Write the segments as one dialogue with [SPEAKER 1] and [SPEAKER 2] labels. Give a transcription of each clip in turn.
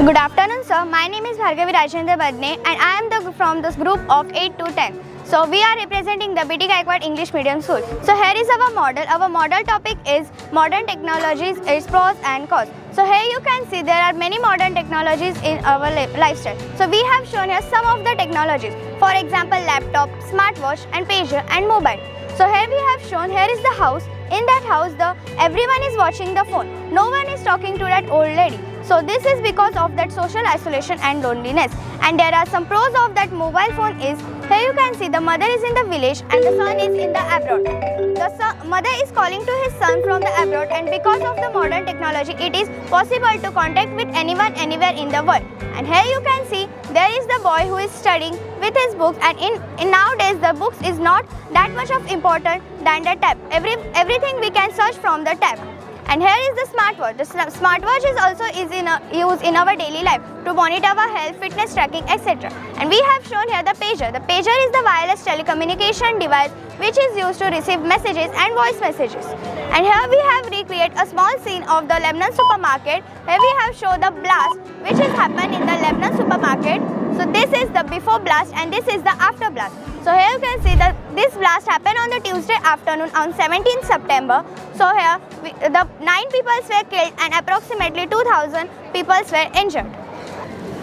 [SPEAKER 1] Good afternoon, sir. My name is Bhargavi Rajendra Badne and I am from this group of 8 to 10. So we are representing the BT Gaikwad English Medium School. So here is our model. Our model topic is modern technologies, its pros and cons. So here you can see there are many modern technologies in our lifestyle. So we have shown here some of the technologies. For example, laptop, smartwatch and pager and mobile. So here we have shown, here is the house. In that house, everyone is watching the phone. No one is talking to that old lady. So this is because of that social isolation and loneliness. And there are some pros of that mobile phone is, here you can see the mother is in the village and the son is in the abroad. The mother is calling to his son from the abroad, and because of the modern technology, it is possible to contact with anyone anywhere in the world. And here you can see there is the boy who is studying with his books, and in nowadays the books is not that much of important than the tab. Everything we can search from the tab. And here is the smartwatch. The smartwatch is also used in our daily life to monitor our health, fitness tracking, etc. And we have shown here the pager. The pager is the wireless telecommunication device which is used to receive messages and voice messages. And here we have recreated a small scene of the Lebanon supermarket. Here we have shown the blast which has happened in the Lebanon supermarket. So this is the before blast and this is the after blast. So here you can see that this blast happened on the Tuesday afternoon on 17th September. So here the 9 people were killed and approximately 2,000 people were injured.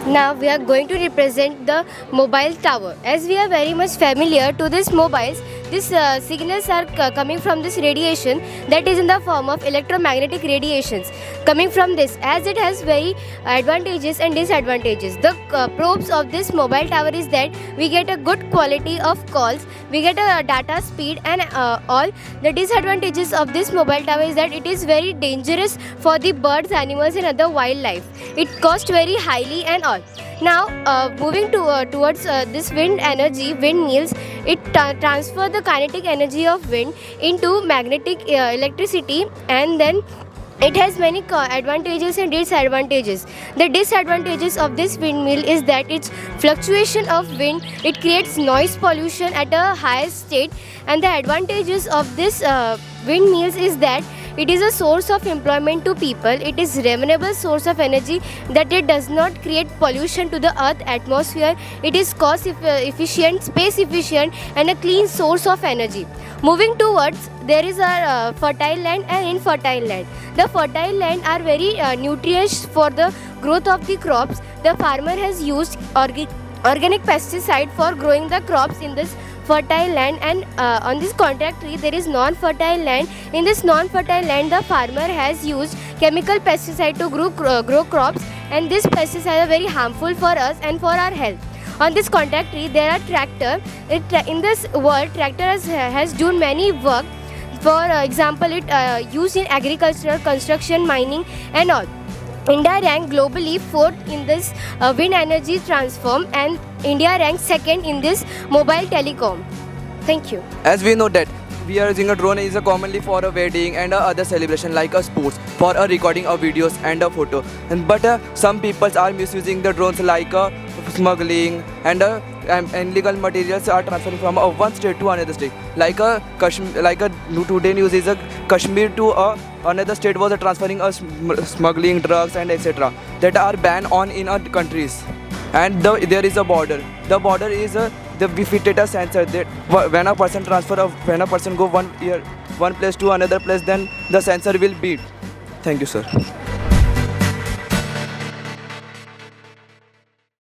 [SPEAKER 2] Now we are going to represent the mobile tower. As we are very much familiar to these mobiles, these signals are coming from this radiation that is in the form of electromagnetic radiations coming from this, as it has very advantages and disadvantages. The pros of this mobile tower is that we get a good quality of calls, we get a data speed and all. The disadvantages of this mobile tower is that it is very dangerous for the birds, animals and other wildlife. It costs very highly and all. Now moving towards this wind energy, windmills, it transfer the kinetic energy of wind into magnetic electricity, and then it has many advantages and disadvantages. The disadvantages of this windmill is that its fluctuation of wind, it creates noise pollution at a higher state, and the advantages of this windmills is that it is a source of employment to people. It is a renewable source of energy, that it does not create pollution to the earth atmosphere. It is cost efficient, space efficient and a clean source of energy. Moving towards, there is a fertile land and infertile land. The fertile land are very nutritious for the growth of the crops. The farmer has used organic pesticide for growing the crops in this fertile land, and on this contrary there is non-fertile land. In this non-fertile land the farmer has used chemical pesticide to grow crops, and this pesticide are very harmful for us and for our health. On this contrary, there are tractor. In this world, tractor has done many work. For example, it used in agriculture, construction, mining and all. India ranked globally 4th in this wind energy transform, and India ranked 2nd in this mobile telecom. Thank you.
[SPEAKER 3] As we know that we are using a drone is commonly for a wedding and other celebration like a sports, for a recording of videos and a photo. But some people are misusing the drones like smuggling, and illegal materials are transferring from one state to another state. Like today news is Kashmir to another state was transferring smuggling drugs and etc. that are banned on in our countries. And there is a border. The border is the data sensor that when a person when a person go one place to another place, then the sensor will beep. Thank you, sir.